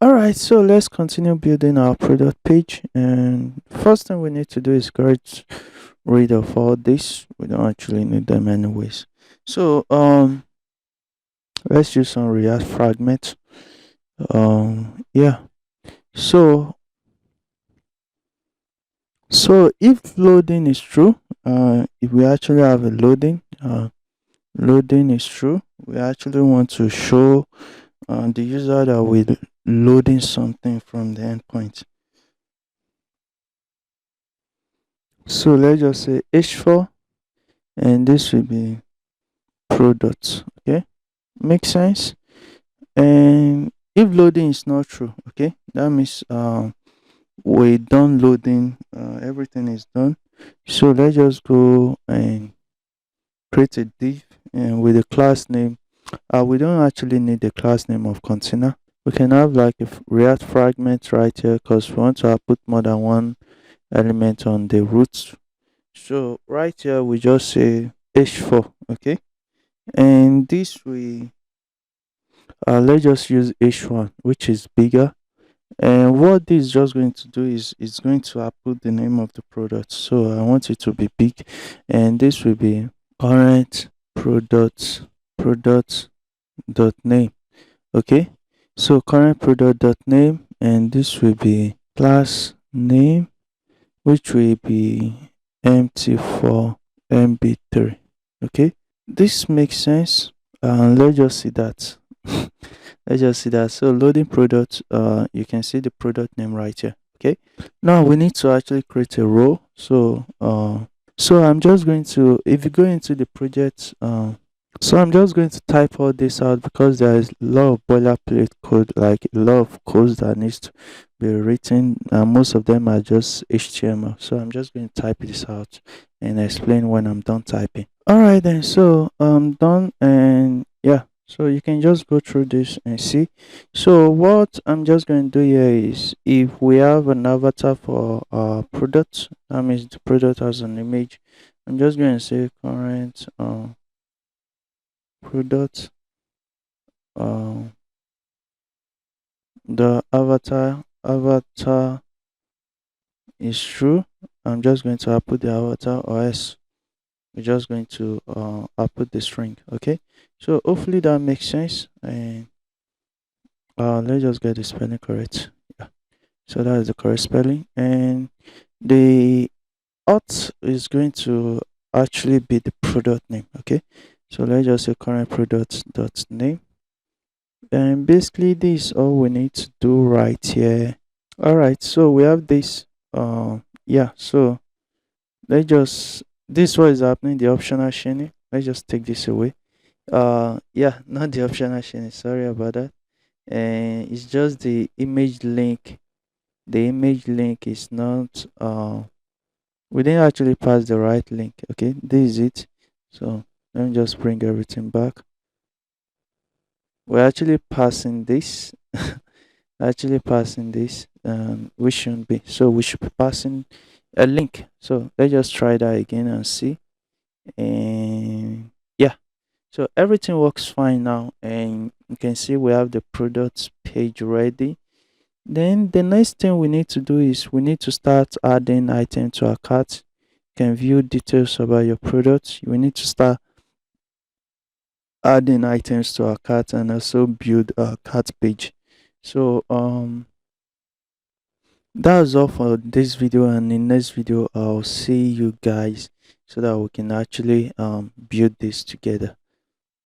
All right, so let's continue building our product page. And first thing we need to do is get rid of all this. We don't actually need them anyways. So let's use some React fragments. Yeah. So if loading is true, if we actually have a loading is true, we actually want to show the user that we're loading something from the endpoint. So let's just say h4, and this will be product. Okay, makes sense. And if loading is not true, okay, that means we're done loading, everything is done. So let's just go and create a div and with a class name. We don't actually need the class name of container. We can have like a React fragment right here because we want to put more than one element on the root. So right here we just say h4, okay, and this we let's just use h1, which is bigger. And what this is just going to do is it's going to output the name of the product. So I want it to be big, and this will be current product dot name. Okay, so current product dot name, and this will be class name, which will be empty for mb3. Okay, this makes sense. Let's just see that. Let's just see that. So loading product, you can see the product name right here. Okay, now we need to actually create a row. So I'm just going to, if you go into the project, so I'm just going to type all this out because there is a lot of boilerplate code, like a lot of codes that needs to be written, and most of them are just HTML. So I'm just going to type this out and explain when I'm done typing. All right then, so I'm done, and yeah, so you can just go through this and see. So what I'm just going to do here is, if we have an avatar for our product, that means the product has an image. I'm just going to say current product, um the avatar is true. I'm just going to output the avatar, or else we're just going to output the string. Okay, so hopefully that makes sense. And let's just get the spelling correct. Yeah, so that is the correct spelling. And the auth is going to actually be the product name. Okay, so let's just say current product dot name. And basically this is all we need to do right here. All right, so we have this. Yeah, so let's just, this what is happening, the optional chaining. Let's just take this away. Yeah, not the optional chaining, sorry about that. And it's just the image link. The image link is not we didn't actually pass the right link. Okay, this is it. So let me just bring everything back. We're actually passing this. Actually passing this, we shouldn't be, so we should be passing a link. So let's just try that again and see. And yeah, so everything works fine now, and you can see we have the products page ready. Then the next thing we need to do is we need to start adding items to our cart. You can view details about your products. We need to start adding items to our cart and also build a cart page. So that's all for this video, and in next video I'll see you guys so that we can actually build this together.